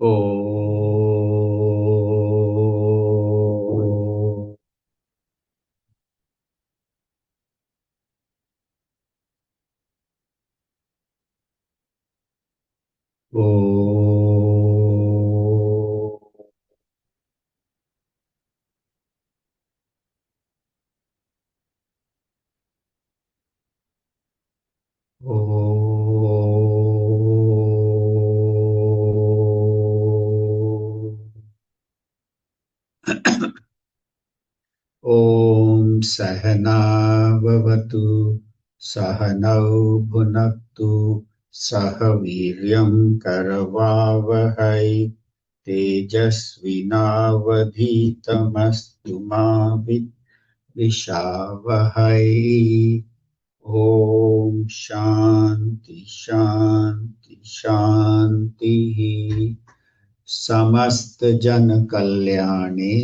Om. Om. Om Sahana Vavatu Sahanau Bhunaktu Sahaviryam Karavavahai Tejasvinavadhitamastu ma Vishavahai. Om Shanti Shanti Shanti. समस्त जन कल्याणे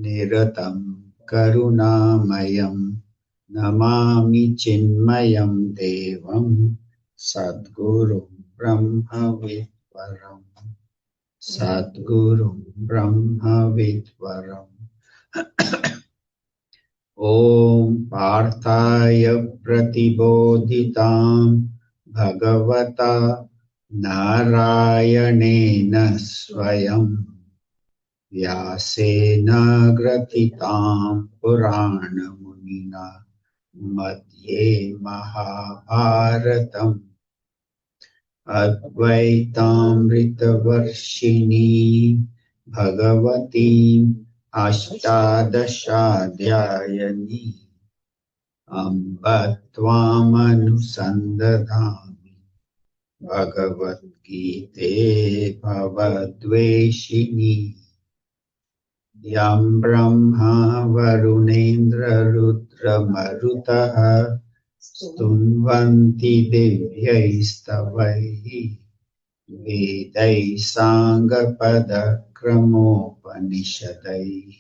निरतं करुणामयं नमामि चिन्मयं देवं सद्गुरुं ब्रह्मविद्वरं सद्गुरुं ब्रह्मविद्वरम् ॐ पार्थाय प्रतिबोधितां भगवता नारायणेन स्वयं व्यासेन ग्रथितां पुराणमुनिना मध्ये महाभारतम् अद्वैतामृतवर्षिणी भगवतीम् अष्टादशाध्यायिनी अम्ब त्वामनुसन्दधामि भगवद्गीते भवद्वेषिणी यं ब्रह्मा वरुणेन्द्ररुद्रमरुतः स्तुन्वन्ति दिव्यैस्तवैः वेदैः साङ्गपदक्रमोपनिषदैः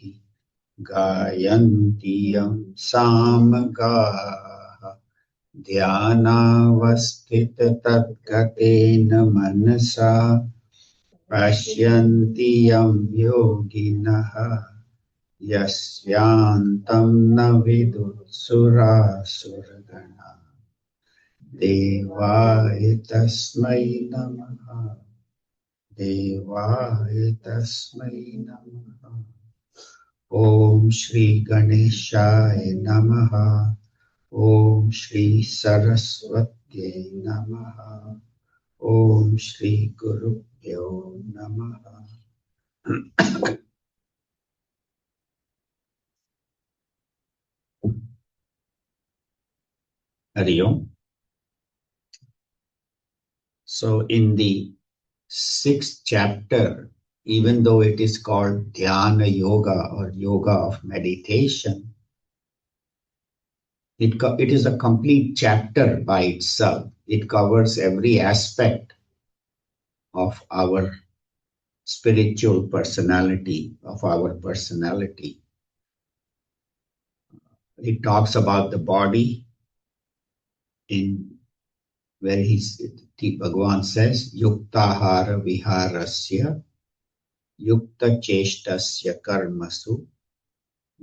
गायन्ति यं सामगाः ध्यानावस्थिततद्गतेन मनसा पश्यन्ति यं योगिनः यस्यान्तं न विदुर्सुरासुरगणा देवाय तस्मै नमः देवाय तस्मै नमः ॐ श्री गणेशाय नमः ॐ श्री सरस्वत्यै नमः ॐ श्री गुरुभ्यो नमः Hari Om. So in the 6th chapter, even though it is called Dhyana Yoga or Yoga of Meditation, it is a complete chapter by itself. It covers every aspect of our spiritual personality, of our personality. It talks about the body in where Bhagavan says, Yuktahara viharasya, Yukta cheshtasya karmasu,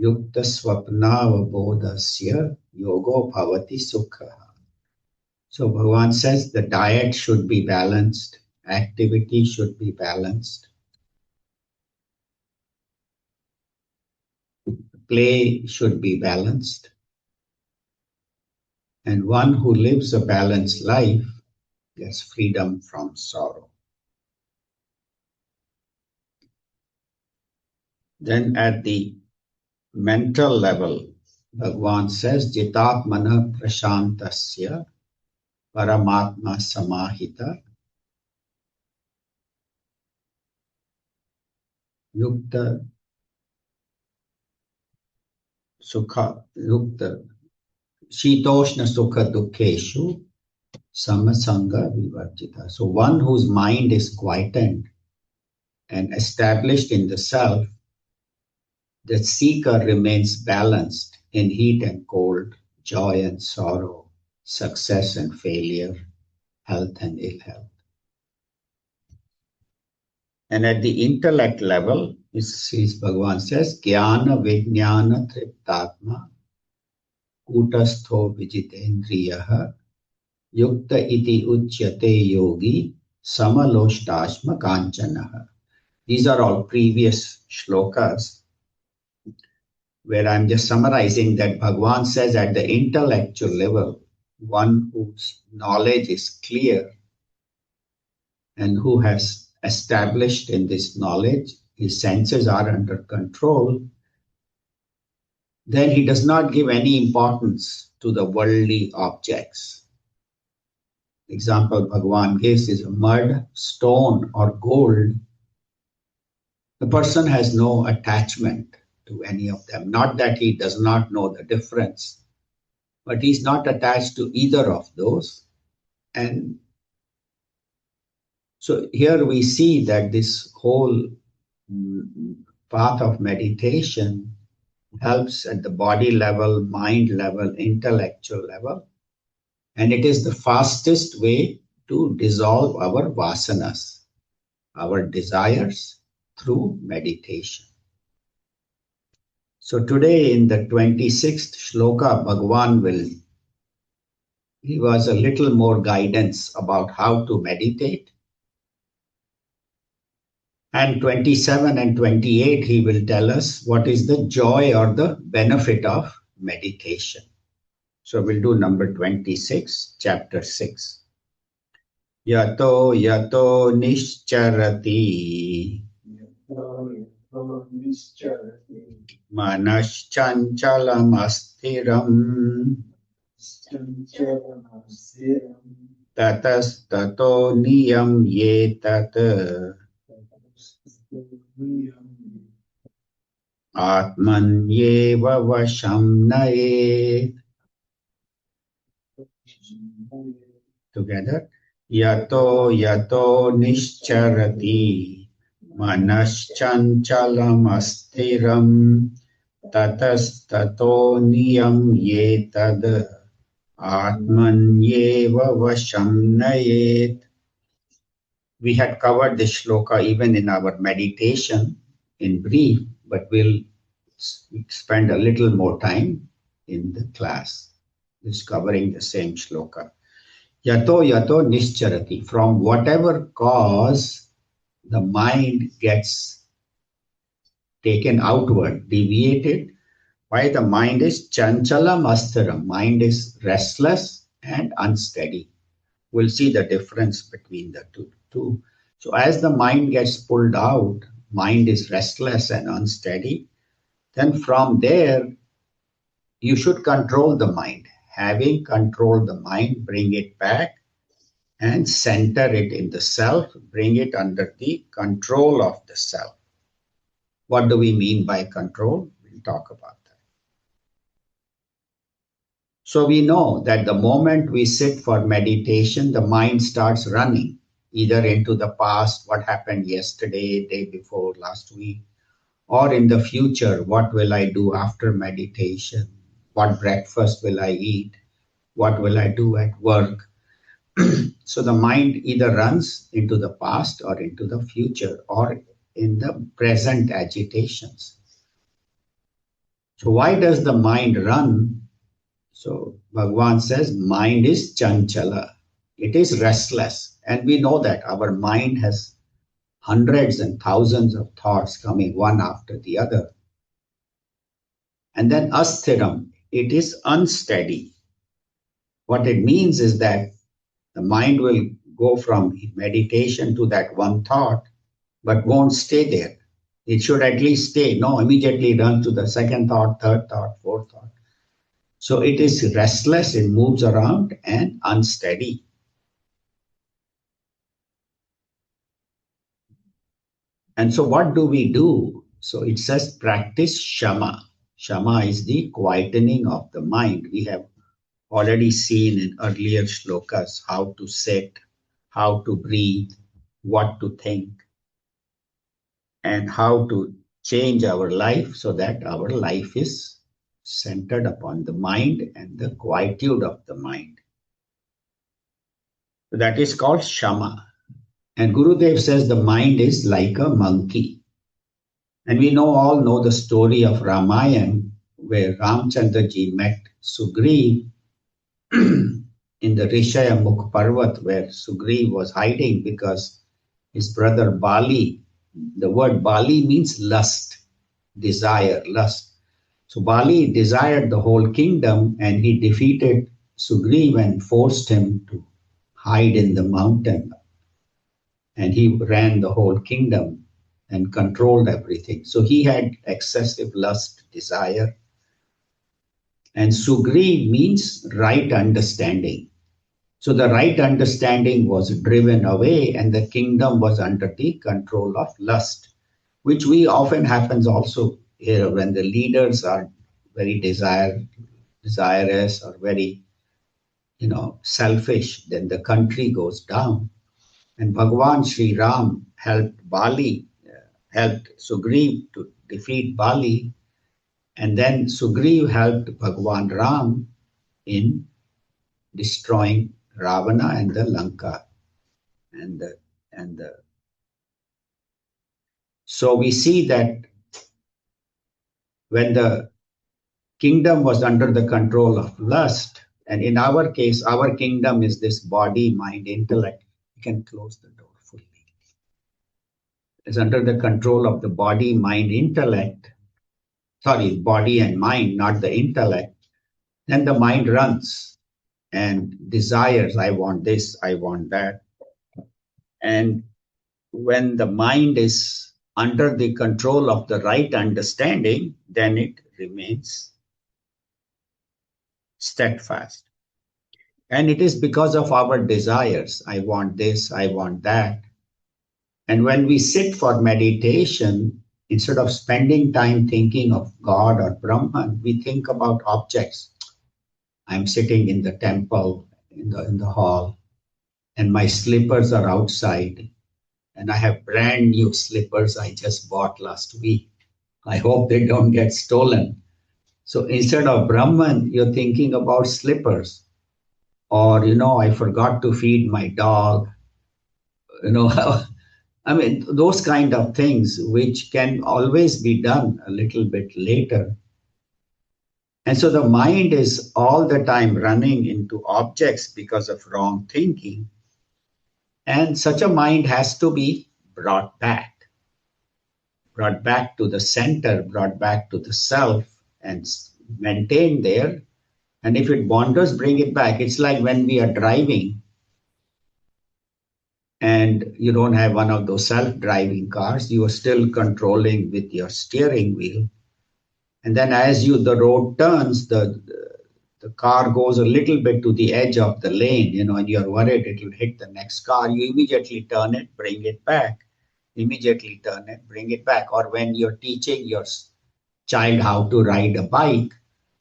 Yukta swapnavabodhasya, Yogo bhavati sukha. So Bhagavan says the diet should be balanced, activity should be balanced, play should be balanced. And one who lives a balanced life gets freedom from sorrow. Then at the mental level, Bhagavan says, Jitatmana prashantasya paramatma samahita yukta sukha yukta shitoshna sukha dukkeshu samasanga vivarjita. So one whose mind is quietened and established in the self, the seeker remains balanced in heat and cold, joy and sorrow, success and failure, health and ill health. And at the intellect level, Bhagavan says, Jnana Vijnana Triptatma Kutastho Vijitendriyaha Yukta iti Uchyate Yogi Samaloshtashma Kanchanaha. These are all previous shlokas where I'm just summarizing that Bhagavan says at the intellectual level, one whose knowledge is clear and who has established in this knowledge, his senses are under control, then he does not give any importance to the worldly objects. Example Bhagavan gives is mud, stone, or gold. The person has no attachment to any of them. Not that he does not know the difference, but he's not attached to either of those. And so here we see that this whole path of meditation helps at the body level, mind level, intellectual level. And it is the fastest way to dissolve our vasanas, our desires, through meditation. So today in the 26th shloka, Bhagavan will give us a little more guidance about how to meditate. And 27 and 28, he will tell us what is the joy or the benefit of meditation. So we'll do number 26, chapter 6. Yato yato nischarati manaschanchalam astiram tatas tato niyam yetat atmanyeva vasham nayet. Together. Yato yato nischarati manaschanchalam astiram tatas tato niyam yetad atmanyeva vasham nayet. We had covered this shloka even in our meditation in brief, but we'll spend a little more time in the class discovering the same shloka. Yato yato nischarati. From whatever cause the mind gets taken outward, deviated, why the mind is chanchalam astaram. Mind is restless and unsteady. We'll see the difference between the two. So as the mind gets pulled out, mind is restless and unsteady, then from there you should control the mind. Having controlled the mind, bring it back and center it in the self, bring it under the control of the self. What do we mean by control? We'll talk about that. So we know that the moment we sit for meditation, the mind starts running, either into the past, what happened yesterday, day before, last week, or in the future, what will I do after meditation? What breakfast will I eat? What will I do at work? So the mind either runs into the past or into the future or in the present agitations. So why does the mind run? So Bhagavan says mind is chanchala. It is restless. And we know that our mind has hundreds and thousands of thoughts coming one after the other. And then asthiram, it is unsteady. What it means is that the mind will go from meditation to that one thought, but won't stay there. It should at least stay. No, immediately run to the second thought, third thought, fourth thought. So it is restless, it moves around and unsteady. And so what do we do? So it says practice shama. Shama is the quietening of the mind. We have already seen in earlier shlokas how to sit, how to breathe, what to think, and how to change our life so that our life is centered upon the mind and the quietude of the mind. So that is called shama. And Gurudev says the mind is like a monkey. And we all know the story of Ramayana, where Ramchandra ji met Sugriv in the Rishaya Mukh Parvat, where Sugriv was hiding because his brother Bali, the word Bali means lust, desire, lust. So Bali desired the whole kingdom and he defeated Sugriv and forced him to hide in the mountain. And he ran the whole kingdom and controlled everything. So he had excessive lust, desire. And Sugriv means right understanding. So the right understanding was driven away and the kingdom was under the control of lust, which we often happens also here when the leaders are very desirous or very, selfish, then the country goes down. And Bhagwan Sri Ram helped Sugriv to defeat Bali, and then Sugriv helped Bhagwan Ram in destroying Ravana and the Lanka. So we see that when the kingdom was under the control of lust, and in our case, our kingdom is this body, mind, intellect. You can close the door fully. It's under the control of the body, mind, intellect. Sorry, body and mind, not the intellect. Then the mind runs and desires, I want this, I want that. And when the mind is under the control of the right understanding, then it remains steadfast. And it is because of our desires. I want this, I want that. And when we sit for meditation, instead of spending time thinking of God or Brahman, we think about objects. I'm sitting in the temple, in the hall, and my slippers are outside. And I have brand new slippers I just bought last week. I hope they don't get stolen. So instead of Brahman, you're thinking about slippers. Or, I forgot to feed my dog. I mean, those kind of things which can always be done a little bit later. And so the mind is all the time running into objects because of wrong thinking. And such a mind has to be brought back to the center, brought back to the self and maintained there. And if it wanders, bring it back. It's like when we are driving and you don't have one of those self-driving cars, you are still controlling with your steering wheel. And then as the road turns, the car goes a little bit to the edge of the lane, and you're worried it will hit the next car. You immediately turn it, bring it back. Immediately turn it, bring it back. Or when you're teaching your child how to ride a bike,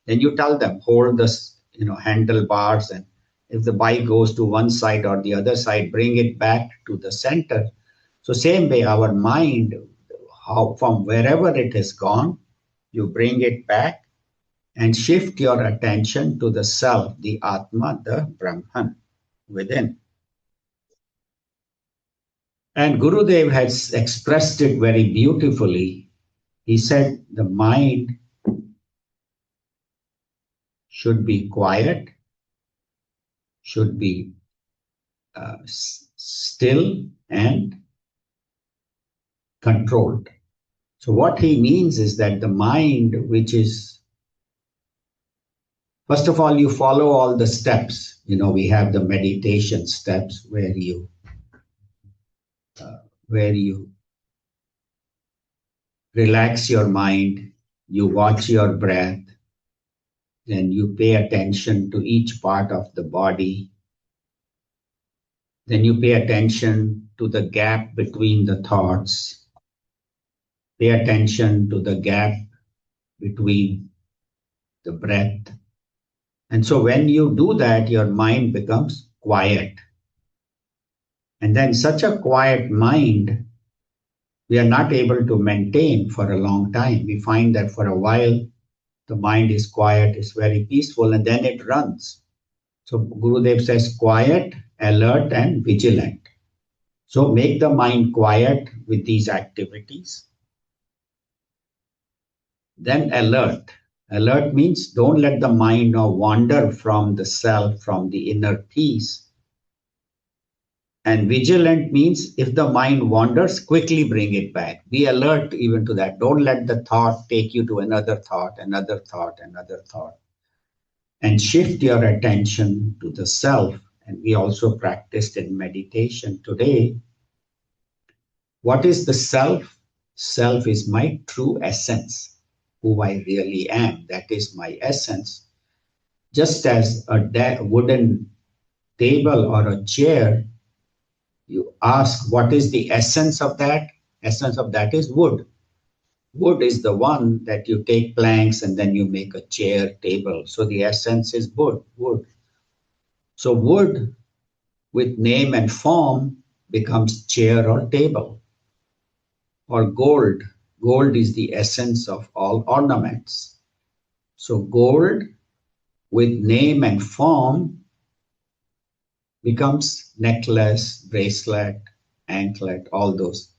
then you tell them, hold the handlebars, and if the bike goes to one side or the other side, bring it back to the center. So same way, our mind, from wherever it has gone, you bring it back and shift your attention to the self, the Atma, the Brahman within. And Gurudev has expressed it very beautifully. He said the mind should be quiet, should be still and controlled. So what he means is that the mind, which is, first of all, you follow all the steps. We have the meditation steps where you relax your mind, you watch your breath, then you pay attention to each part of the body. Then you pay attention to the gap between the thoughts. Pay attention to the gap between the breath. And so when you do that, your mind becomes quiet. And then such a quiet mind, we are not able to maintain for a long time. We find that for a while, the mind is quiet, is very peaceful, and then it runs. So Gurudev says quiet, alert, and vigilant. So make the mind quiet with these activities. Then alert. Alert means don't let the mind now wander from the self, from the inner peace. And vigilant means if the mind wanders, quickly bring it back. Be alert even to that. Don't let the thought take you to another thought, another thought, another thought. And shift your attention to the self. And we also practiced in meditation today. What is the self? Self is my true essence, who I really am. That is my essence. Just as a wooden table or a chair, you ask what is the essence of that? Essence of that is wood. Wood is the one that you take planks and then you make a chair, table. So the essence is wood. Wood. So wood with name and form becomes chair or table. Or gold. Gold is the essence of all ornaments. So gold with name and form becomes necklace, bracelet, anklet, all those.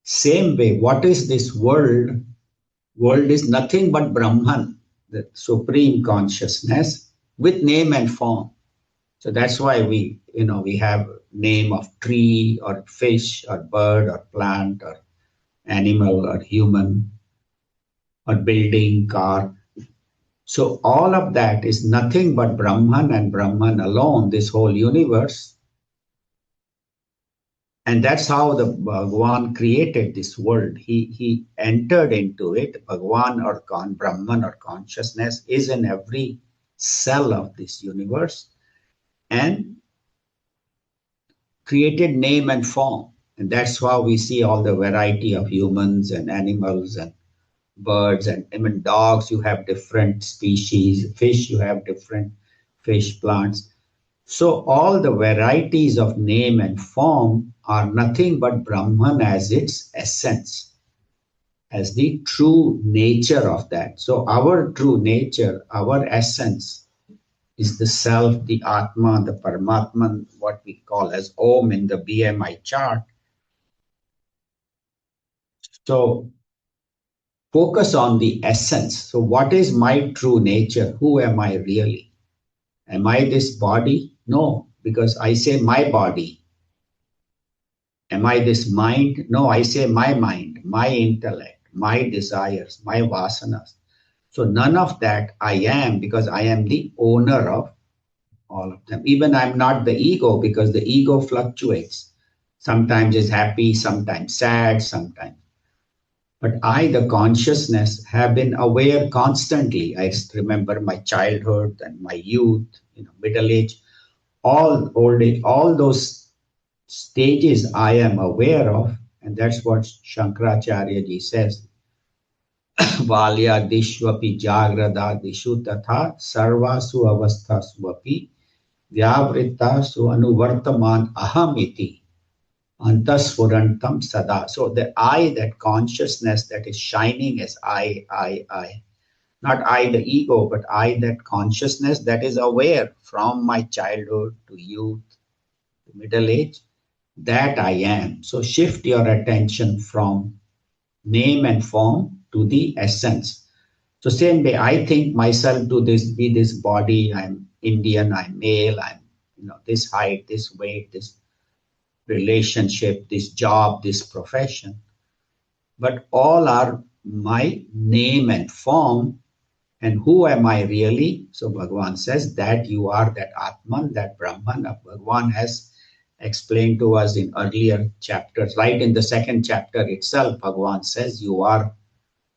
Same way, what is this world? World is nothing but Brahman, the supreme consciousness with name and form. So that's why we have name of tree or fish or bird or plant or animal or human or building, car. So all of that is nothing but Brahman and Brahman alone, this whole universe. And that's how the Bhagwan created this world. He entered into it. Bhagwan or Brahman or consciousness is in every cell of this universe and created name and form. And that's how we see all the variety of humans and animals and birds and even dogs. You have different species. Fish, you have different fish, plants. So all the varieties of name and form are nothing but Brahman as its essence, as the true nature of that. So our true nature, our essence is the self, the Atma, the Paramatman, what we call as Om in the BMI chart. So focus on the essence. So what is my true nature? Who am I really? Am I this body? No, because I say my body. Am I this mind? No, I say my mind, my intellect, my desires, my vasanas. So none of that I am because I am the owner of all of them. Even I'm not the ego because the ego fluctuates. Sometimes it's happy, sometimes sad, sometimes. But I, the consciousness, have been aware constantly. I remember my childhood and my youth, middle age, all old age, all those stages I am aware of. And that's what Shankaracharya ji says. Valya dishwapi jagrada dishu tatha sarvasu avasthasu api vyavrittasu anuvartaman ahamiti antasfurantam sada. So the I, that consciousness that is shining as I. Not I, the ego, but I, that consciousness that is aware from my childhood to youth to middle age, that I am. So shift your attention from name and form to the essence. So same way, I think myself to be this body. I'm Indian. I'm male. I'm this height, this weight, this relationship, this job, this profession. But all are my name and form. And who am I really? So Bhagavan says that you are that Atman, that Brahman. Bhagavan has explained to us in earlier chapters. Right in the second chapter itself, Bhagavan says you are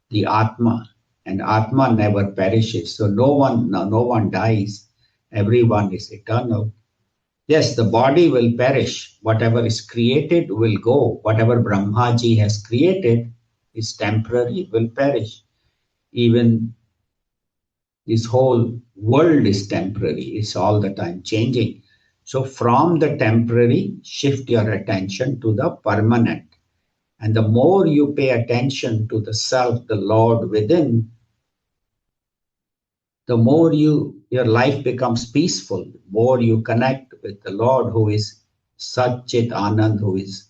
the Atma. And Atma never perishes. So no one dies. Everyone is eternal. Yes, the body will perish. Whatever is created will go. Whatever Brahmaji has created is temporary, will perish. Even this whole world is temporary. It's all the time changing. So from the temporary, shift your attention to the permanent. And the more you pay attention to the self, the Lord within, the more your life becomes peaceful, the more you connect with the Lord who is Sat Chit Anand, who is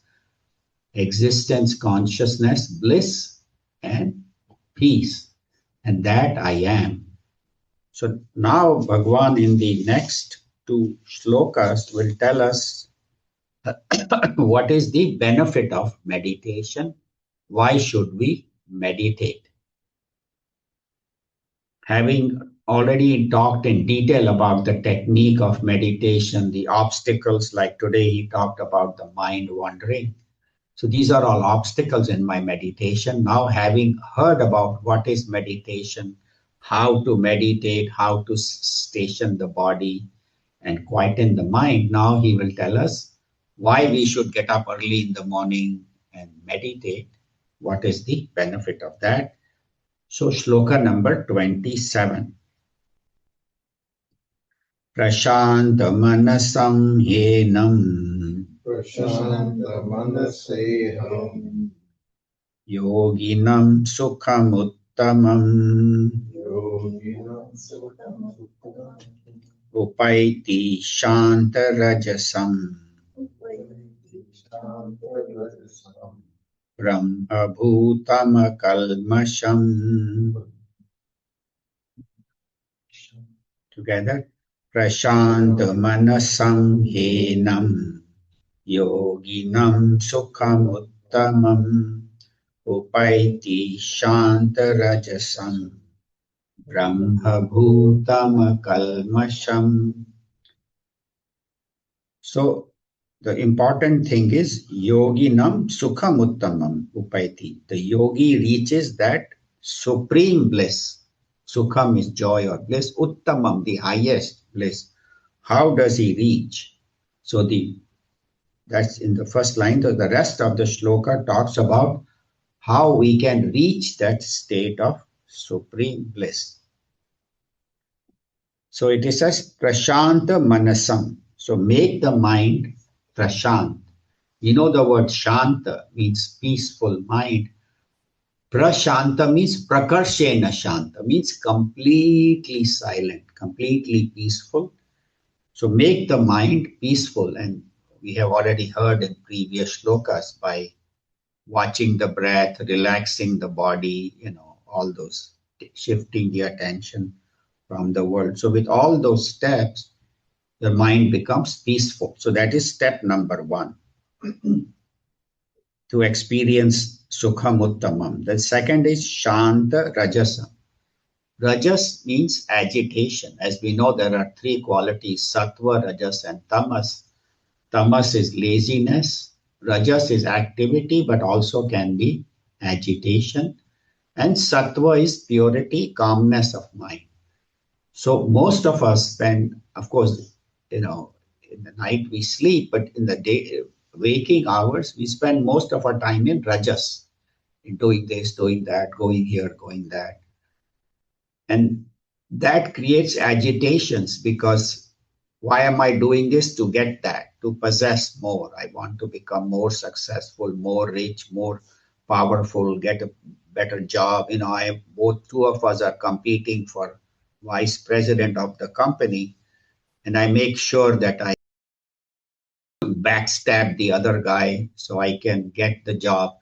existence, consciousness, bliss, and peace. And that I am. So now Bhagwan in the next two shlokas will tell us what is the benefit of meditation? Why should we meditate? Having already talked in detail about the technique of meditation, the obstacles, like today he talked about the mind wandering. So these are all obstacles in my meditation. Now, having heard about what is meditation, how to meditate, how to station the body and quieten the mind, now he will tell us why we should get up early in the morning and meditate. What is the benefit of that? So, shloka number 27. Prashantamanasam yenam Prashantamanaseham yoginam sukhamuttamam yoginam sukham upaiti shantarajasam shantarajasam brahmabhutamakalmasham. Together. Prashantamanasam yenam yoginam sukhamuttamam upaiti shantarajasam brahmabhutamakalmasham. So the important thing is yoginam sukhamuttamam upaiti. The yogi reaches that supreme bliss. Sukham is joy or bliss. Uttamam, the highest bliss. How does he reach? So that's in the first line. The rest of the shloka talks about how we can reach that state of supreme bliss. So it is as prashanta manasam. So make the mind prashant. You know the word shanta means peaceful mind. Prashanta means prakarshena shanta, means completely silent, completely peaceful. So make the mind peaceful. And we have already heard in previous shlokas by watching the breath, relaxing the body, all those, shifting the attention from the world. So with all those steps, the mind becomes peaceful. So that is step number one, to experience sukham uttamam. The second is shanta rajasam. Rajas means agitation. As we know, there are three qualities, sattva, rajas, and tamas. Tamas is laziness. Rajas is activity, but also can be agitation. And sattva is purity, calmness of mind. So most of us spend, of course, in the night we sleep, but in the day, waking hours, we spend most of our time in rajas, in doing this, doing that, going here, going that. And that creates agitations because why am I doing this? To get that, to possess more. I want to become more successful, more rich, more powerful, get a better job. Both two of us are competing for vice president of the company, and I make sure that I backstab the other guy so I can get the job.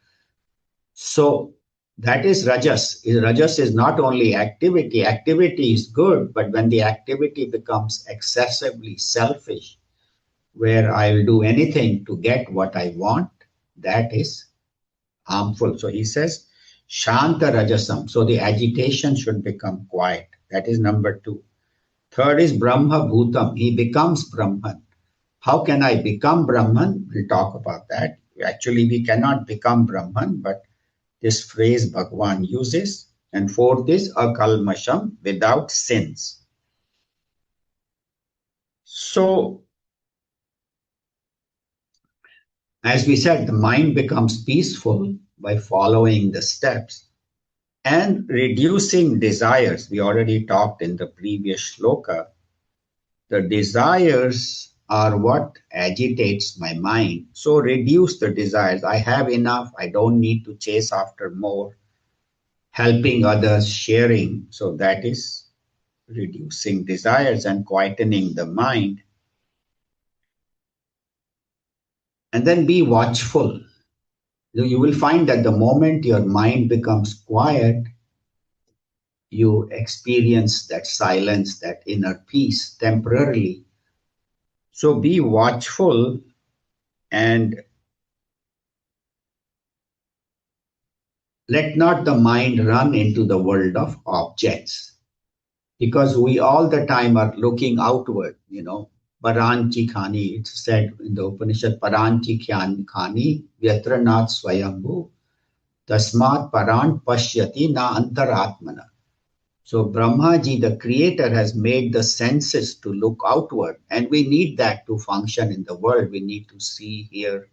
So that is rajas. Rajas is not only activity. Activity is good, but when the activity becomes excessively selfish, where I will do anything to get what I want, that is harmful. So he says, Shanta Rajasam. So the agitation should become quiet. That is number two. Third is Brahma Bhutam. He becomes Brahman. How can I become Brahman? We'll talk about that. Actually, we cannot become Brahman, but this phrase Bhagwan uses. And fourth is Akalmasham, without sins. So, as we said, the mind becomes peaceful by following the steps and reducing desires. We already talked in the previous shloka. The desires are what agitates my mind. So reduce the desires. I have enough. I don't need to chase after more. Helping others, sharing. So that is reducing desires and quietening the mind. And then be watchful. You will find that the moment your mind becomes quiet, you experience that silence, that inner peace temporarily. So be watchful and let not the mind run into the world of objects, because we all the time are looking outward, Paranchi Khani, it's said in the Upanishad, Paranchi Khani, Vyatranat Swayambhu, Tasmat Paran Pashyati Na Antaratmana. So Brahmaji, the creator, has made the senses to look outward, and we need that to function in the world. We need to see, hear,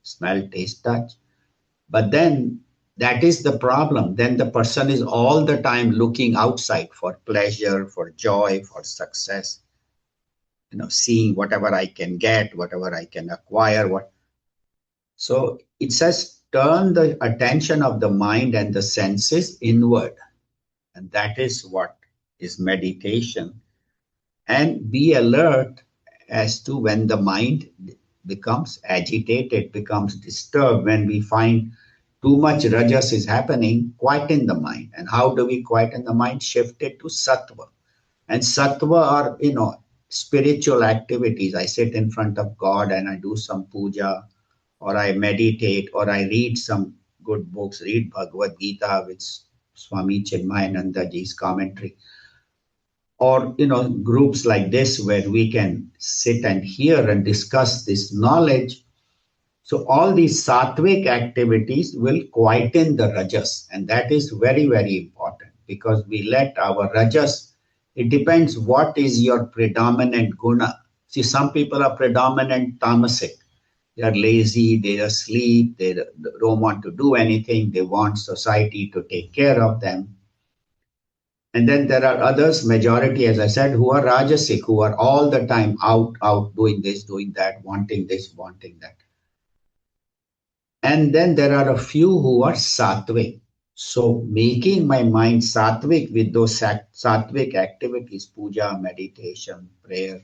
smell, taste, touch. But then that is the problem. Then the person is all the time looking outside for pleasure, for joy, for success, seeing whatever I can get, whatever I can acquire. So it says turn the attention of the mind and the senses inward. And that is what is meditation. And be alert as to when the mind becomes agitated, becomes disturbed, when we find too much rajas is happening, quieten the mind. And how do we quieten the mind? Shift it to sattva. And sattva are, spiritual activities. I sit in front of God and I do some puja, or I meditate, or I read some good books, read Bhagavad Gita with Swami Chinmayananda ji's commentary, or groups like this where we can sit and hear and discuss this knowledge. So all these sattvic activities will quieten the rajas, and that is very, very important, because we let our rajas, it depends what is your predominant guna. See, some people are predominant tamasic. They are lazy, they are asleep, they don't want to do anything, they want society to take care of them. And then there are others, majority, as I said, who are rajasic, who are all the time out, doing this, doing that, wanting this, wanting that. And then there are a few who are sattvic. So making my mind sattvic with those sattvic activities, puja, meditation, prayer,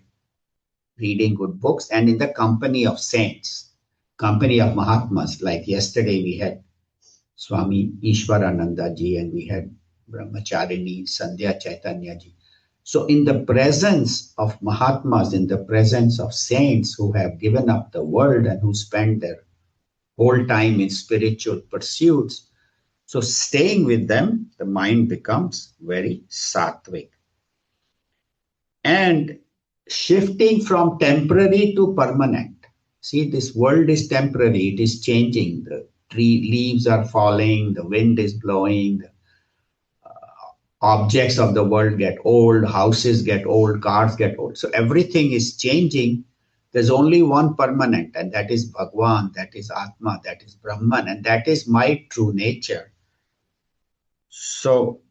reading good books, and in the company of saints, company of Mahatmas. Like yesterday we had Swami Ishwarananda ji and we had Brahmacharini Sandhya Chaitanya ji. So in the presence of Mahatmas, in the presence of saints who have given up the world and who spend their whole time in spiritual pursuits, so staying with them, the mind becomes very sattvic. And shifting from temporary to permanent. See, this world is temporary, it is changing. The tree leaves are falling, the wind is blowing, the objects of the world get old, houses get old, cars get old. So everything is changing. There's only one permanent, and that is Bhagwan, that is Atma, that is Brahman, and that is my true nature. So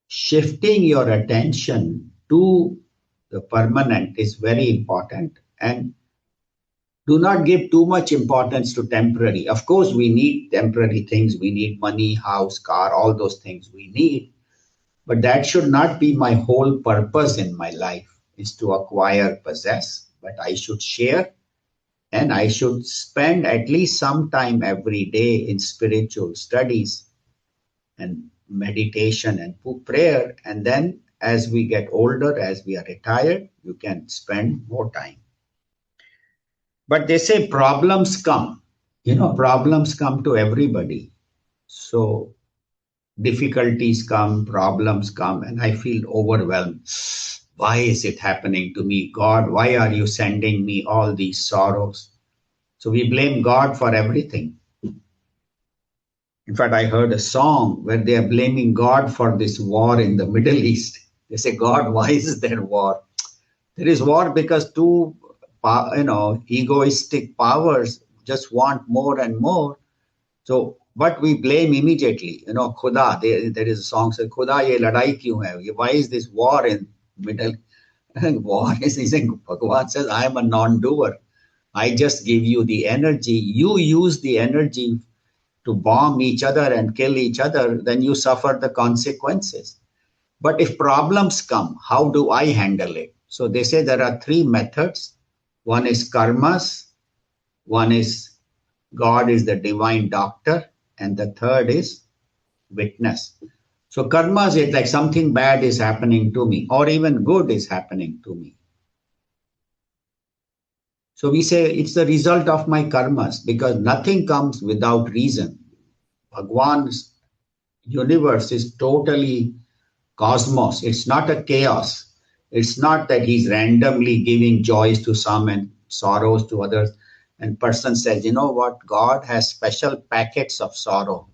shifting your attention to the permanent is very important, and do not give too much importance to temporary. Of course, we need temporary things. We need money, house, car, all those things we need. But that should not be my whole purpose in my life, is to acquire, possess, but I should share, and I should spend at least some time every day in spiritual studies and meditation and prayer. And then as we get older, as we are retired, you can spend more time. But they say problems come. Problems come to everybody. So difficulties come, problems come, and I feel overwhelmed. Why is it happening to me? God, why are you sending me all these sorrows? So we blame God for everything. In fact, I heard a song where they are blaming God for this war in the Middle East. They say, God, why is there war? There is war because two, egoistic powers just want more and more. So, but we blame immediately. Khuda, there is a song says, Khuda, ye ladai kyun hai? Why is this war in Middle? War is, Bhagavan says, I am a non-doer. I just give you the energy. You use the energy to bomb each other and kill each other, then you suffer the consequences. But if problems come, how do I handle it? So they say there are three methods. One is karmas, one is God is the divine doctor, and the third is witness. So karma is like something bad is happening to me, or even good is happening to me. So we say it's the result of my karmas because nothing comes without reason. Bhagwan's universe is totally cosmos. It's not a chaos. It's not that he's randomly giving joys to some and sorrows to others. And person says, you know what? God has special packets of sorrow.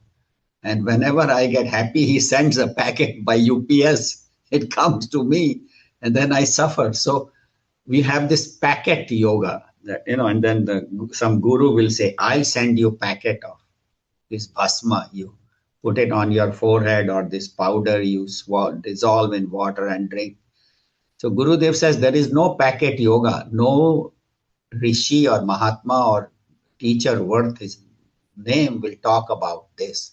And whenever I get happy, he sends a packet by UPS. It comes to me, and then I suffer. So we have this packet yoga that, and then some guru will say, I'll send you packet of this bhasma. You put it on your forehead, or this powder you dissolve in water and drink. So Gurudev says there is no packet yoga. No rishi or mahatma or teacher worth his name will talk about this.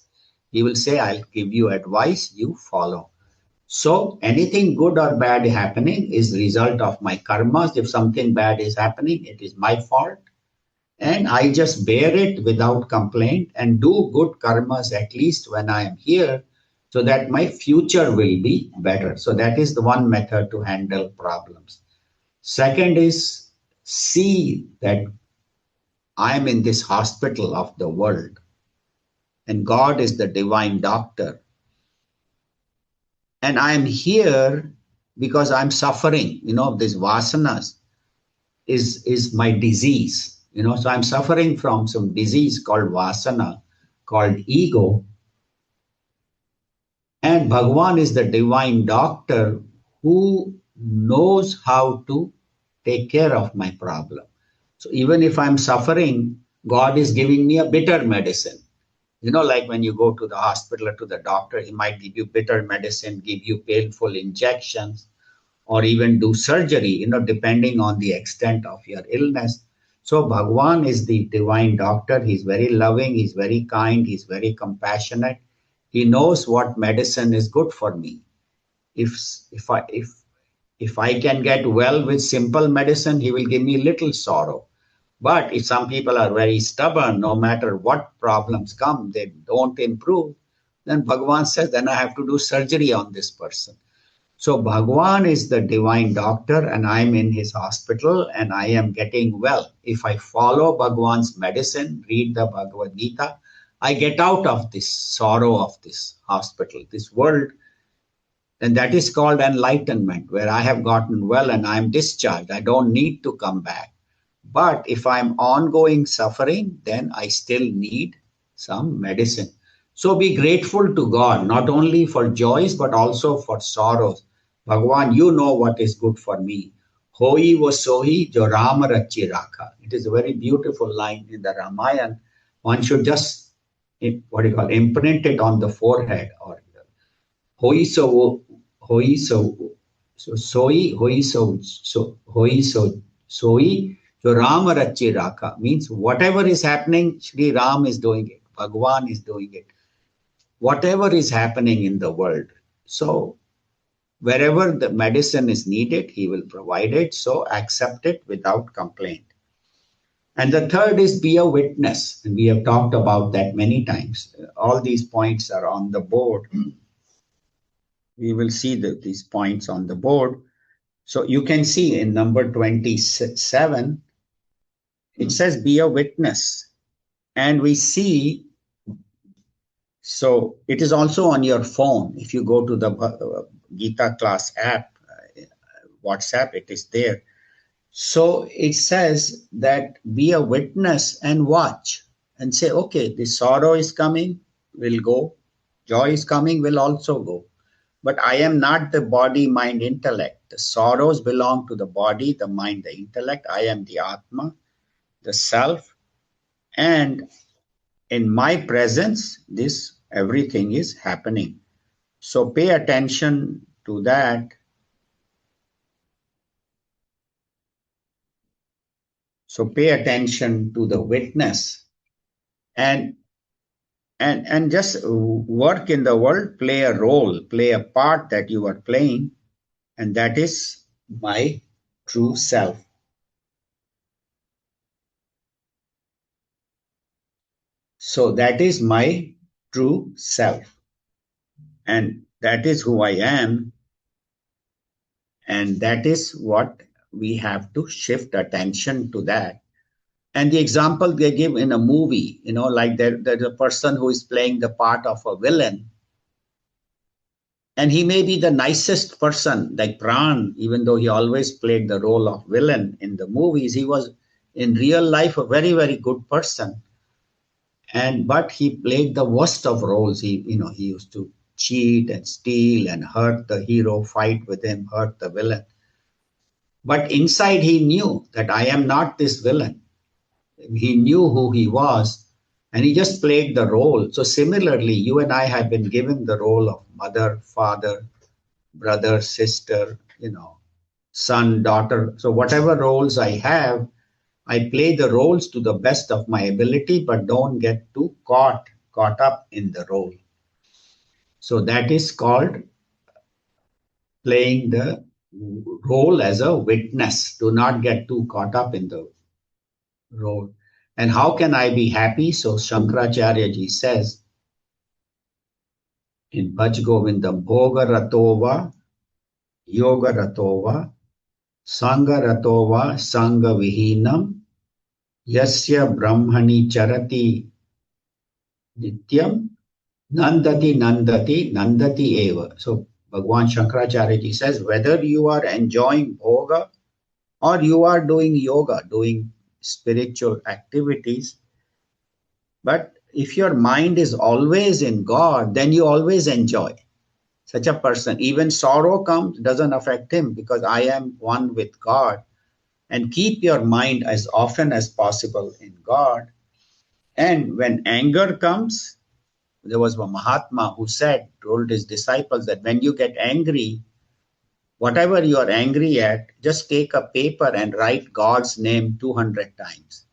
He will say, I'll give you advice, you follow. So anything good or bad happening is result of my karmas. If something bad is happening, it is my fault. And I just bear it without complaint and do good karmas at least when I am here so that my future will be better. So that is the one method to handle problems. Second is see that I am in this hospital of the world and God is the divine doctor. And I am here because I'm suffering. This vasanas is my disease. So I'm suffering from some disease called vasana, called ego. And Bhagwan is the divine doctor who knows how to take care of my problem. So even if I'm suffering, God is giving me a bitter medicine. Like when you go to the hospital or to the doctor, he might give you bitter medicine, give you painful injections, or even do surgery, depending on the extent of your illness. So Bhagwan is the divine doctor. He's very loving, he's very kind, he's very compassionate. He knows what medicine is good for me. If if I if if I can get well with simple medicine, he will give me little sorrow. But if some people are very stubborn, no matter what problems come, they don't improve, then Bhagwan says, then I have to do surgery on this person. So Bhagwan is the divine doctor and I'm in his hospital and I am getting well. If I follow Bhagwan's medicine, read the Bhagavad Gita, I get out of this sorrow of this hospital, this world. And that is called enlightenment, where I have gotten well and I am discharged. I don't need to come back. But if I'm ongoing suffering, then I still need some medicine. So be grateful to God, not only for joys, but also for sorrows. Bhagwan, you know what is good for me. Hoi wo sohi jo Rama rachi rakha. It is a very beautiful line in the Ramayana. One should just, imprint it on the forehead. Or hoi so, hoi so, so soi, hoi so hoi so, soi. So Rama Rachi Rakha means whatever is happening, Sri Ram is doing it. Bhagwan is doing it. Whatever is happening in the world. So wherever the medicine is needed, he will provide it. So accept it without complaint. And the third is be a witness. And we have talked about that many times. All these points are on the board. We will see these points on the board. So you can see in number 27, it says be a witness. And we see, so it is also on your phone. If you go to the Gita class app, WhatsApp, it is there. So it says that be a witness and watch and say, okay, the sorrow is coming, will go. Joy is coming, will also go. But I am not the body, mind, intellect. The sorrows belong to the body, the mind, the intellect. I am the Atma, the self. And in my presence, this everything is happening. So pay attention to that. So pay attention to the witness and just work in the world, play a role, play a part that you are playing, and that is my true self. So that is my true self. And that is who I am. And that is what we have to shift attention to that. And the example they give in a movie, like there's a person who is playing the part of a villain. And he may be the nicest person, like Pran, even though he always played the role of villain in the movies, he was in real life a very, very good person. But he played the worst of roles. He used to cheat and steal and hurt the hero, fight with him, hurt the villain. But inside he knew that I am not this villain. He knew who he was, and he just played the role. So similarly, you and I have been given the role of mother, father, brother, sister, son, daughter. So whatever roles I have, I play the roles to the best of my ability, but don't get too caught up in the role. So that is called playing the role as a witness. Do not get too caught up in the role. And how can I be happy? So Shankaracharya ji says in Bhaj Govindam, Bhoga Ratova, Yoga Ratova, Sangha Ratova, Sangha Vihinam, Yasya Brahmani Charati Nityam, Nandati Eva. So Bhagwan Shankaracharya ji says, whether you are enjoying bhoga or you are doing yoga, doing spiritual activities, but if your mind is always in God, then you always enjoy. Such a person, even sorrow comes, doesn't affect him because I am one with God. And keep your mind as often as possible in God. And when anger comes, there was a Mahatma who told his disciples that when you get angry, whatever you are angry at, just take a paper and write God's name 200 times.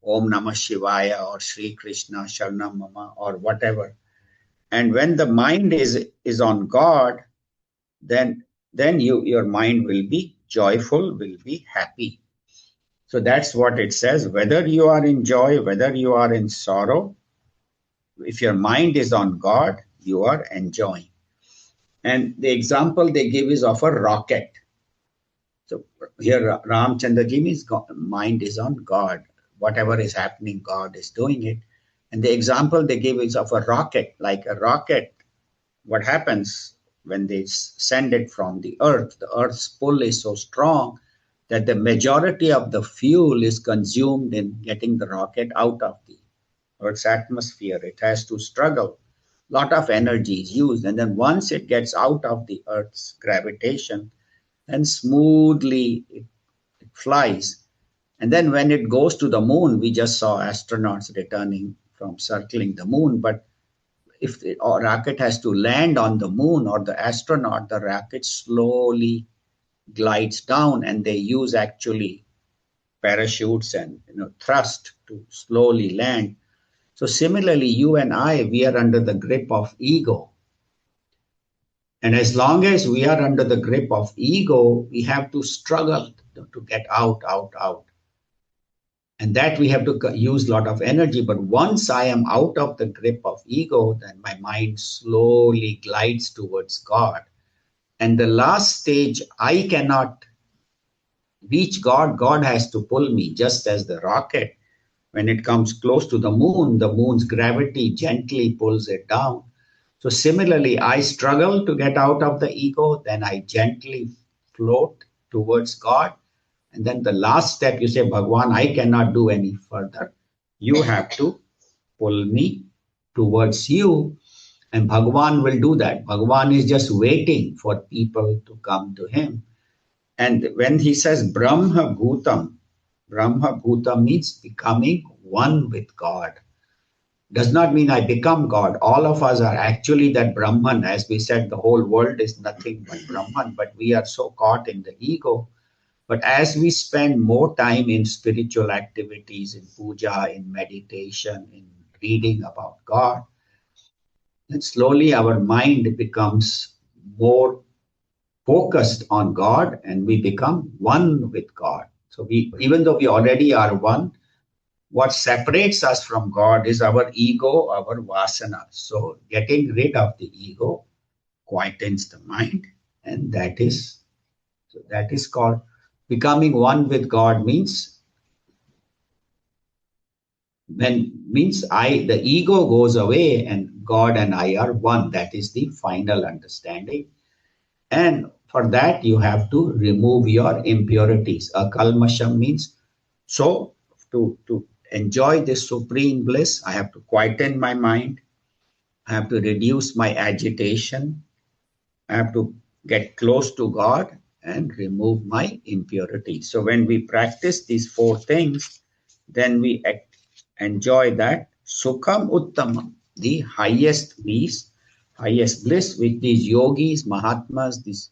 Om Namah Shivaya or Shri Krishna, Sharanam Mama or whatever. And when the mind is on God, then your mind will be joyful, will be happy. So that's what it says. Whether you are in joy, whether you are in sorrow, if your mind is on God, you are enjoying. And the example they give is of a rocket. So here Ramchandra ji means mind is on God. Whatever is happening, God is doing it. And the example they give is of a rocket. Like a rocket, what happens when they send it from the earth? The earth's pull is so strong that the majority of the fuel is consumed in getting the rocket out of the Earth's atmosphere. It has to struggle. A lot of energy is used. And then once it gets out of the Earth's gravitation, then smoothly it flies. And then when it goes to the moon, we just saw astronauts returning from circling the moon. But if the rocket has to land on the moon or the astronaut, the rocket slowly glides down, and they use actually parachutes and thrust to slowly land. So similarly, you and I, we are under the grip of ego. And as long as we are under the grip of ego, we have to struggle to get out. And that we have to use a lot of energy. But once I am out of the grip of ego, then my mind slowly glides towards God. And the last stage, I cannot reach God. God has to pull me, just as the rocket. When it comes close to the moon's gravity gently pulls it down. So similarly, I struggle to get out of the ego, then I gently float towards God. And then the last step, you say, Bhagwan, I cannot do any further. You have to pull me towards you. And Bhagwan will do that. Bhagwan is just waiting for people to come to him. And when he says Brahma Bhutam means becoming one with God. Does not mean I become God. All of us are actually that Brahman. As we said, the whole world is nothing but Brahman, but we are so caught in the ego. But as we spend more time in spiritual activities, in puja, in meditation, in reading about God, then slowly our mind becomes more focused on God and we become one with God. So even though we already are one, What separates us from God is our ego, our vasana. So getting rid of the ego quietens the mind, and that is called becoming one with God. Means I the ego goes away and God and I are one. That is the final understanding. And for that you have to remove your impurities. Akalmasham means so to enjoy this supreme bliss, I have to quieten my mind, I have to reduce my agitation, I have to get close to God and remove my impurity. So when we practice these four things, then we enjoy that Sukham Uttamam, the highest peace, highest bliss, which these yogis, Mahatmas, these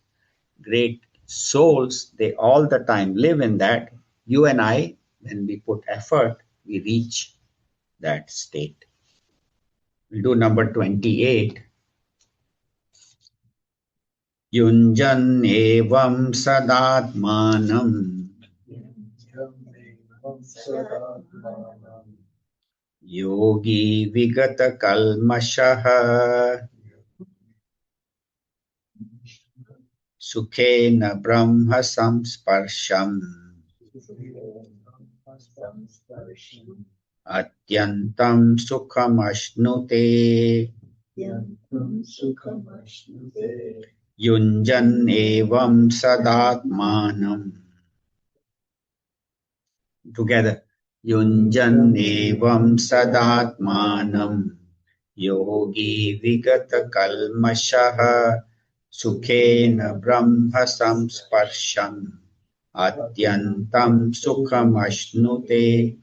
great souls, they all the time live in that. You and I, when we put effort, we reach that state. We'll do number 28. Yunjan evam sadatmanam yogi vigata kalmashaha sukhena brahma samsparsham atyantam sukham ashnute yunjan evam sadatmanam. Together. Yunjan evam sadatmanam yogi vigata kalmashaha sukhena brahma samsparsham atyantam sukham ashnute.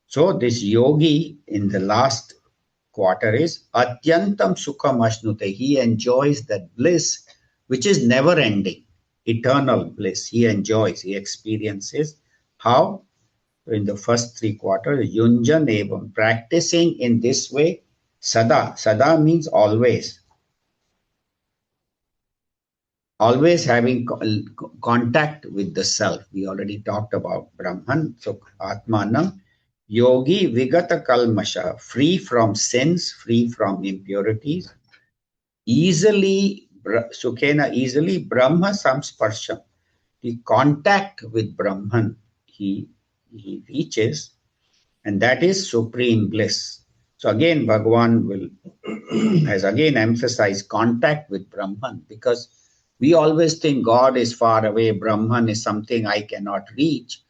So this yogi in the last quarter is atyantam sukham ashnute. He enjoys that bliss which is never ending, eternal bliss. He enjoys, he experiences. How? In the first three quarters, yunjan evam, practicing in this way, sada. Sada means always. Always having contact with the self. We already talked about Brahman, so Atmanam. Yogi vigata kalmasha, free from sins, free from impurities, easily, sukhena, easily, Brahma samsparsham. The contact with Brahman he reaches, and that is supreme bliss. So again, Bhagavan has again emphasized contact with Brahman, because we always think God is far away, Brahman is something I cannot reach.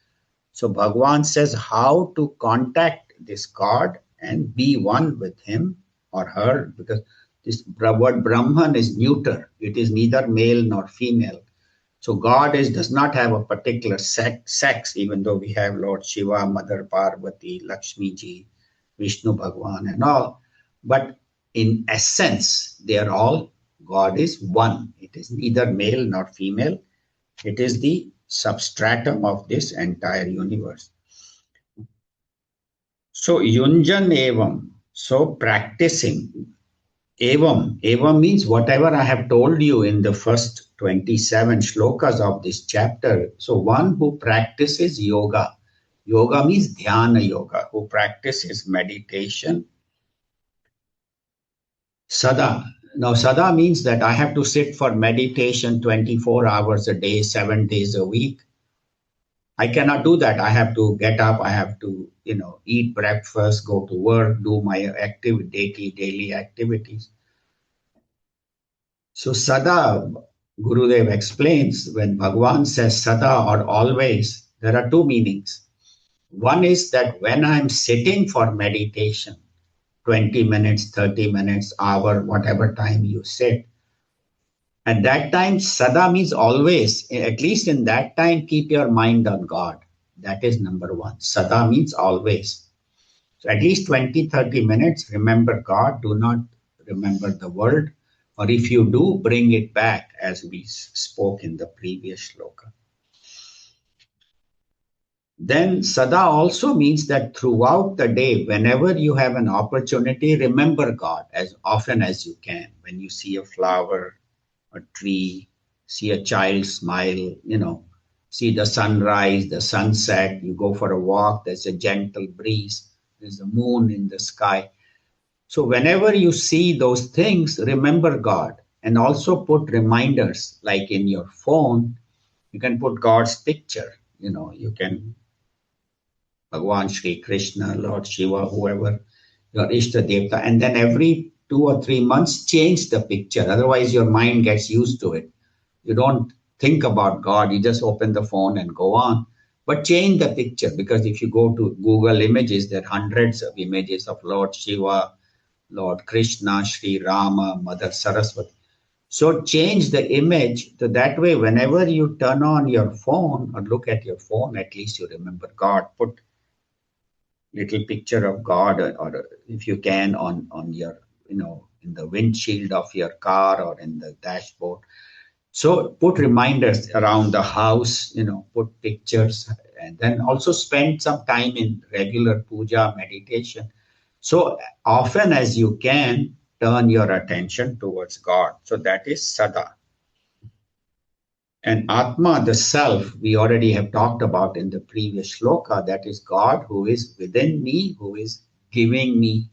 So Bhagavan says how to contact this God and be one with him or her, because this word Brahman is neuter. It is neither male nor female. So God does not have a particular sex, even though we have Lord Shiva, Mother Parvati, Lakshmi Ji, Vishnu Bhagwan and all. But in essence, they are all, God is one. It is neither male nor female. It is the substratum of this entire universe. So Yunjan Evam, so practicing. Evam means whatever I have told you in the first 27 shlokas of this chapter. So one who practices yoga. Yoga means dhyana yoga, who practices meditation. Sada. Now, sada means that I have to sit for meditation 24 hours a day, 7 days a week. I cannot do that. I have to get up. I have to, eat breakfast, go to work, do my daily activities. So sada, Gurudev explains, when Bhagavan says sada or always, there are two meanings. One is that when I'm sitting for meditation, 20 minutes, 30 minutes, hour, whatever time you sit, at that time, sada means always. At least in that time, keep your mind on God. That is number one. Sada means always. So at least 20, 30 minutes, remember God. Do not remember the world. Or if you do, bring it back, as we spoke in the previous shloka. Then sada also means that throughout the day, whenever you have an opportunity, remember God as often as you can. When you see a flower, a tree, see a child smile, see the sunrise, the sunset, you go for a walk, there's a gentle breeze, there's a moon in the sky. So whenever you see those things, remember God, and also put reminders like in your phone. You can put God's picture. You can Bhagwan Sri Krishna, Lord Shiva, whoever, your Ishta Devta, and then every 2 or 3 months change the picture. Otherwise, your mind gets used to it. You don't think about God, you just open the phone and go on. But change the picture, because if you go to Google Images, there are hundreds of images of Lord Shiva, Lord Krishna, Sri Rama, Mother Saraswati. So change the image so that way, whenever you turn on your phone or look at your phone, at least you remember God. Put little picture of God, or if you can, on your, in the windshield of your car or in the dashboard. So put reminders around the house, put pictures, and then also spend some time in regular puja meditation. So often as you can, turn your attention towards God. So that is sada. And Atma, the self, we already have talked about in the previous shloka, that is God who is within me, who is giving me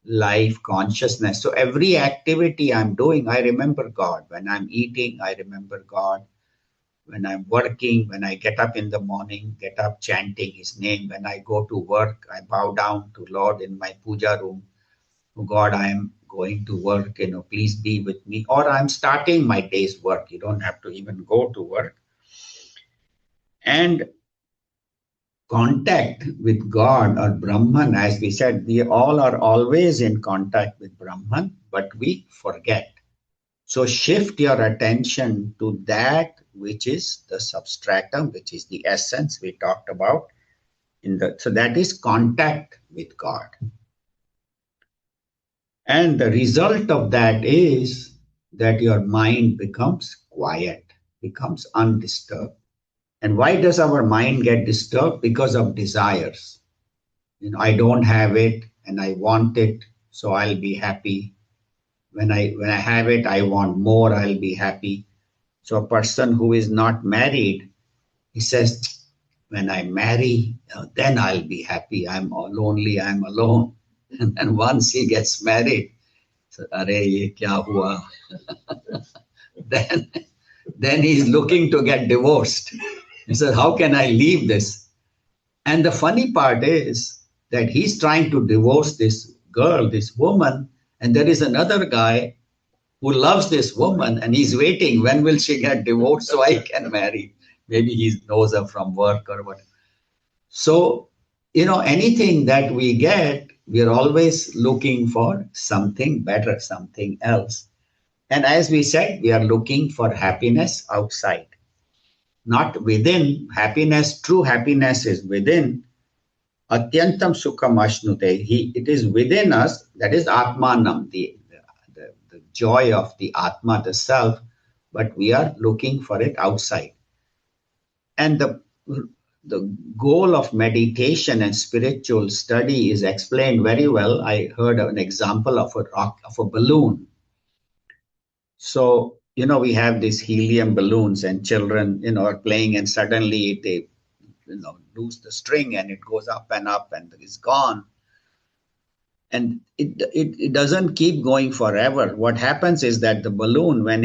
life, consciousness. So every activity I'm doing, I remember God. When I'm eating, I remember God. When I'm working, when I get up in the morning, get up chanting His name. When I go to work, I bow down to Lord in my puja room. Oh God, I am going to work, please be with me. Or I'm starting my day's work. You don't have to even go to work. And contact with God or Brahman, as we said, we all are always in contact with Brahman, but we forget. So shift your attention to that which is the substratum, which is the essence we talked about. So that is contact with God. And the result of that is that your mind becomes quiet, becomes undisturbed. And why does our mind get disturbed? Because of desires. I don't have it and I want it, so I'll be happy. When I have it, I want more, I'll be happy. So a person who is not married, he says, when I marry, then I'll be happy. I'm lonely, I'm alone. And then once he gets married, so, Are ye kya hua? then, then he's looking to get divorced. He says, how can I leave this? And the funny part is that he's trying to divorce this girl, this woman, and there is another guy who loves this woman and he's waiting, when will she get divorced so I can marry? Maybe he knows her from work or what. So, anything that we get, we're always looking for something better, something else. And as we said, we are looking for happiness outside, not within. Happiness, true happiness is within. Atyantam sukham ashnute. It is within us. That is Atmanam, the joy of the Atma, the self. But we are looking for it outside. And the goal of meditation and spiritual study is explained very well. I heard an example of a balloon. So, we have these helium balloons and children, are playing and suddenly they, lose the string and it goes up and it's gone. And it doesn't keep going forever. What happens is that the balloon, when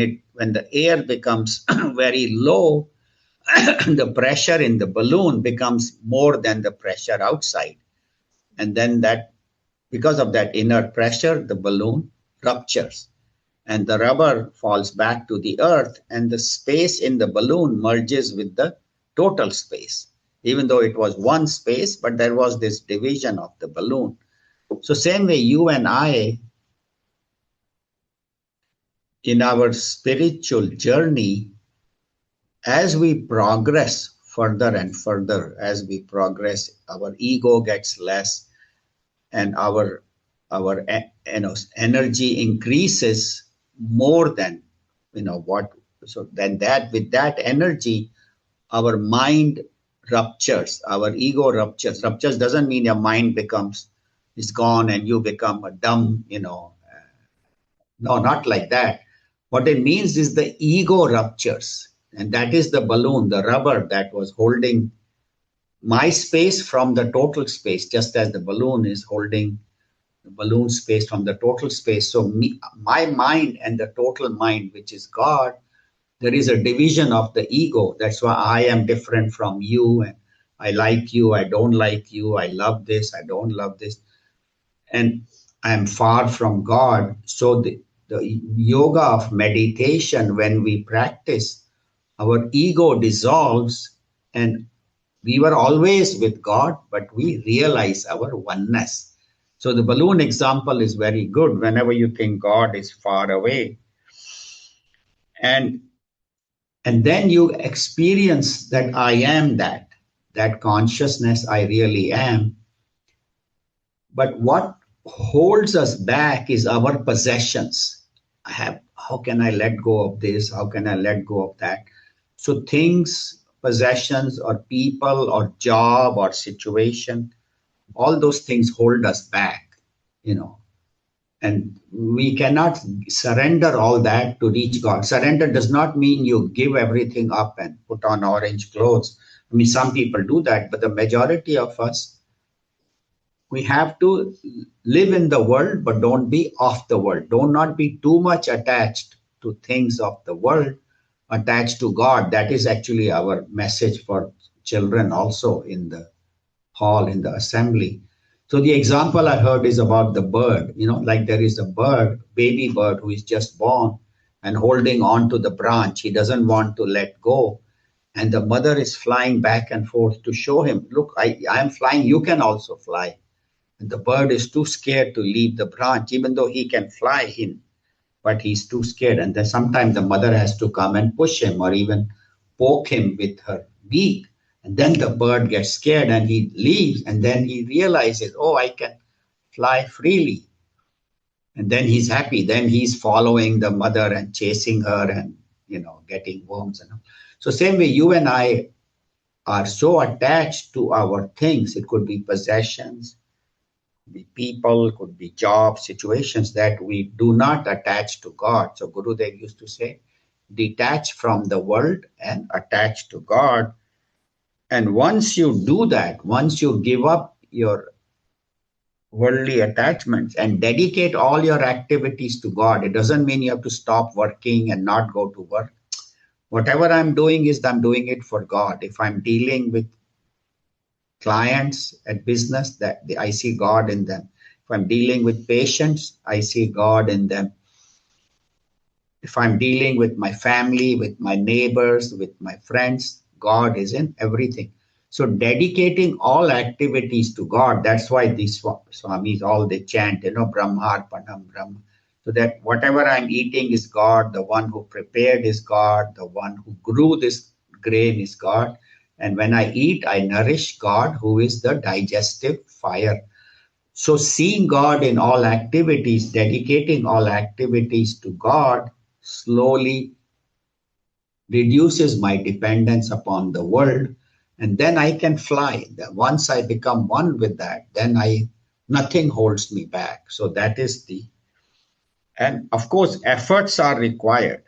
the air becomes very low, the pressure in the balloon becomes more than the pressure outside. And then because of that inner pressure, the balloon ruptures. And the rubber falls back to the earth, and the space in the balloon merges with the total space. Even though it was one space, but there was this division of the balloon. So same way you and I, in our spiritual journey, as we progress further and further, as we progress, our ego gets less and our energy increases more than what. So then with that energy, our mind ruptures, our ego ruptures. Ruptures doesn't mean your mind is gone and you become a dumb, no, not like that. What it means is the ego ruptures. And that is the balloon, the rubber that was holding my space from the total space, just as the balloon is holding the balloon space from the total space. So my mind and the total mind, which is God, there is a division of the ego. That's why I am different from you, and I like you, I don't like you, I love this, I don't love this, and I am far from God. So the yoga of meditation, when we practice, our ego dissolves, and we were always with God, but we realize our oneness. So the balloon example is very good. Whenever you think God is far away, and and then you experience that I am that consciousness I really am. But what holds us back is our possessions. How can I let go of this? How can I let go of that? So things, possessions, or people, or job, or situation, all those things hold us back, you know. And we cannot surrender all that to reach God. Surrender does not mean you give everything up and put on orange clothes. I mean, some people do that, but the majority of us, we have to live in the world, but don't be of the world. Do not be too much attached to things of the world, attached to God. That is actually our message for children also in the hall, in the assembly. So the example I heard is about the bird, like there is a bird, baby bird who is just born and holding on to the branch. He doesn't want to let go. And the mother is flying back and forth to show him, look, I am flying, you can also fly. And the bird is too scared to leave the branch, even though he can fly in, but he's too scared. And then sometimes the mother has to come and push him or even poke him with her beak. And then the bird gets scared and he leaves. And then he realizes, oh, I can fly freely. And then he's happy. Then he's following the mother and chasing her and, getting worms. So same way, you and I are so attached to our things. It could be possessions, be people, could be jobs, situations, that we do not attach to God. So Gurudev used to say, detach from the world and attach to God. And once you do that, once you give up your worldly attachments and dedicate all your activities to God, it doesn't mean you have to stop working and not go to work. Whatever I'm doing I'm doing it for God. If I'm dealing with clients at business, that I see God in them. If I'm dealing with patients, I see God in them. If I'm dealing with my family, with my neighbors, with my friends, God is in everything. So dedicating all activities to God, that's why these Swamis, all they chant, Brahmarpanam, Brahma. So that whatever I'm eating is God, the one who prepared is God, the one who grew this grain is God. And when I eat, I nourish God, who is the digestive fire. So seeing God in all activities, dedicating all activities to God, slowly reduces my dependence upon the world. And then I can fly. Once I become one with that, then nothing holds me back. So that is and of course, efforts are required.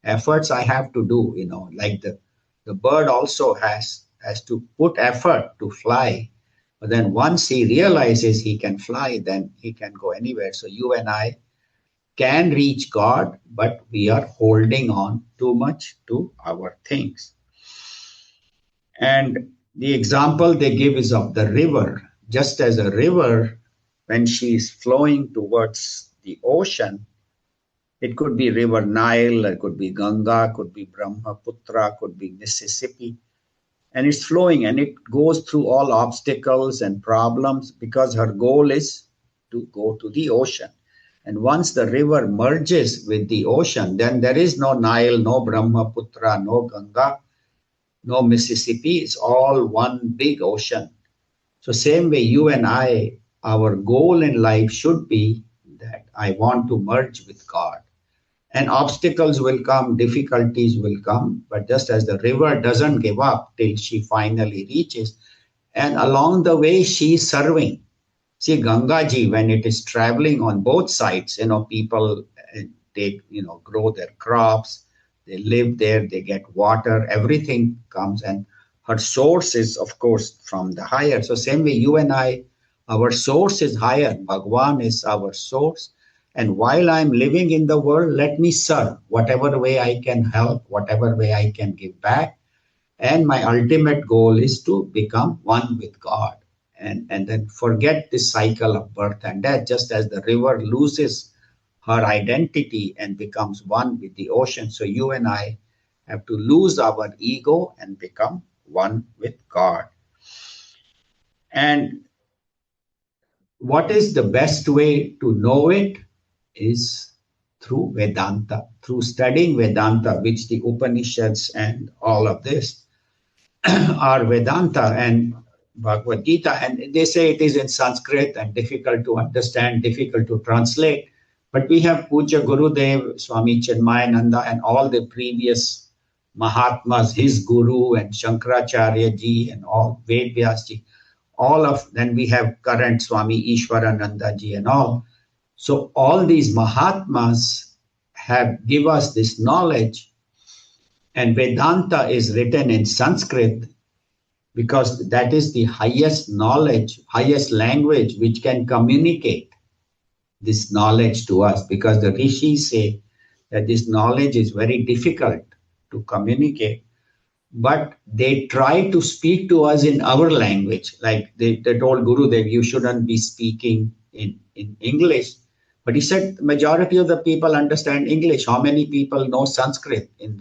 Efforts I have to do, like the bird also has to put effort to fly. But then once he realizes he can fly, then he can go anywhere. So you and I can reach God, but we are holding on too much to our things. And the example they give is of the river. Just as a river, when she is flowing towards the ocean, it could be River Nile, it could be Ganga, could be Brahmaputra, could be Mississippi. And it's flowing and it goes through all obstacles and problems because her goal is to go to the ocean. And once the river merges with the ocean, then there is no Nile, no Brahmaputra, no Ganga, no Mississippi. It's all one big ocean. So same way, you and I, our goal in life should be that I want to merge with God. And obstacles will come, difficulties will come, but just as the river doesn't give up till she finally reaches, and along the way she's serving. See, Ganga Ji, when it is traveling on both sides, people take, grow their crops, They live there, they get water, everything comes, and her source is, of course, from the higher. So same way, you and I, our source is higher. Bhagwan is our source. And while I'm living in the world, let me serve whatever way I can help, whatever way I can give back. And my ultimate goal is to become one with God, and then forget this cycle of birth and death, just as the river loses her identity and becomes one with the ocean. So you and I have to lose our ego and become one with God. And what is the best way to know it is through Vedanta, through studying Vedanta, which the Upanishads and all of this are Vedanta and Bhagavad Gita. And they say it is in Sanskrit and difficult to understand, difficult to translate. But we have Puja Gurudev, Swami Chinmayananda, and all the previous Mahatmas, his Guru, and Shankaracharya ji, and all Ved Vyas ji, all of, then we have current Swami Ishwarananda ji and all. So all these Mahatmas have give us this knowledge, and Vedanta is written in Sanskrit because that is the highest knowledge, highest language which can communicate this knowledge to us, because the rishis say that this knowledge is very difficult to communicate, but they try to speak to us in our language. Like they told Gurudev, you shouldn't be speaking in English. But he said, majority of the people understand English. How many people know Sanskrit in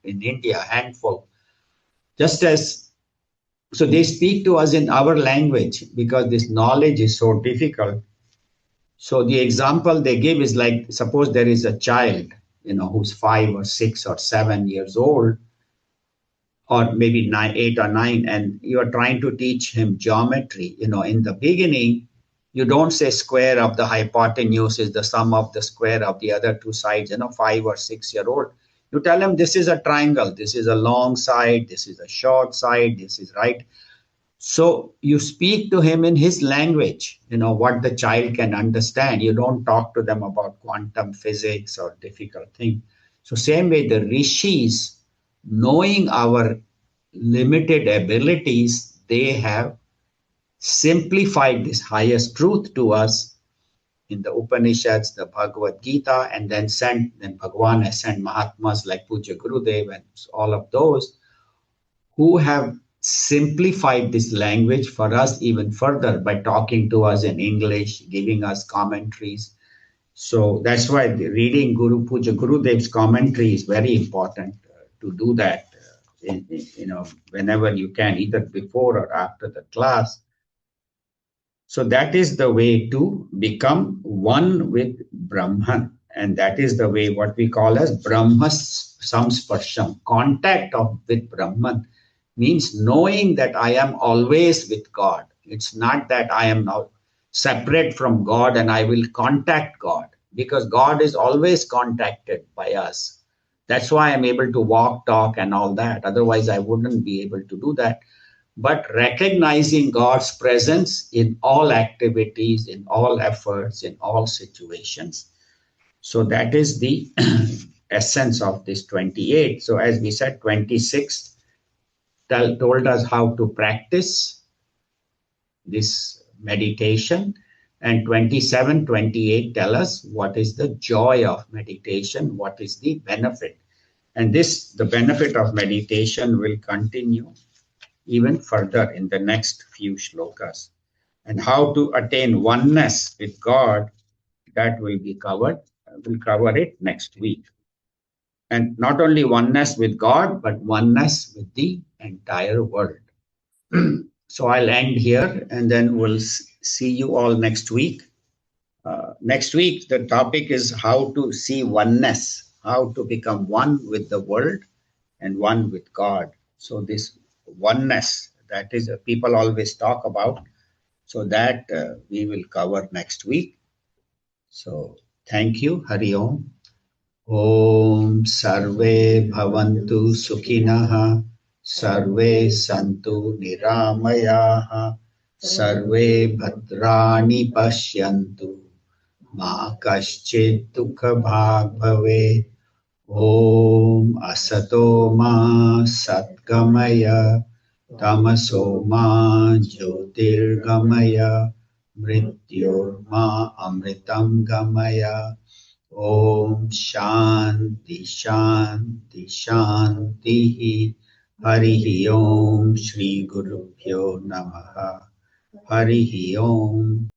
India? Handful. Just as, so they speak to us in our language because this knowledge is so difficult. So the example they give is like, suppose there is a child, who's 5 or 6 or 7 years old, or maybe 8 or 9, and you are trying to teach him geometry. In the beginning, you don't say square of the hypotenuse is the sum of the square of the other two sides, 5 or 6 year old. You tell him this is a triangle, this is a long side, this is a short side, this is right. So you speak to him in his language, what the child can understand. You don't talk to them about quantum physics or difficult thing. So same way, the rishis, knowing our limited abilities, they have simplified this highest truth to us in the Upanishads, the Bhagavad Gita, and then Bhagavan has sent Mahatmas like Puja Gurudev and all of those who have simplified this language for us even further by talking to us in English, giving us commentaries. So that's why reading Puja Gurudev's commentary is very important to do that, whenever you can, either before or after the class. So that is the way to become one with Brahman. And that is the way what we call as Brahma Samsparsham, contact with Brahman. Means knowing that I am always with God. It's not that I am now separate from God and I will contact God, because God is always contacted by us. That's why I'm able to walk, talk, and all that. Otherwise, I wouldn't be able to do that. But recognizing God's presence in all activities, in all efforts, in all situations. So that is the essence of this 28. So as we said, 26 told us how to practice this meditation, and 27, 28 tell us what is the joy of meditation, what is the benefit. And the benefit of meditation will continue even further in the next few shlokas. And how to attain oneness with God, that will be covered. We'll cover it next week. And not only oneness with God, but oneness with the entire world. So I'll end here, and then we'll see you all next week. Next week, the topic is how to see oneness, how to become one with the world and one with God. So this oneness, that is people always talk about, so that we will cover next week. So thank you. Hari Om. Om Sarve Bhavantu Sukhinah, Sarve Santu Niramayaha, Sarve Bhadrani Pashyantu, Ma Kaschid Dukha Bhag Bhave. Om Asato Ma Satgamaya Tamaso Ma Jyotirgamaya Mrityorma Amritam Gamaya. Om Shanti Shanti Shanti. Harihi Om Shri Gurubhyo Namaha. Harihi Om.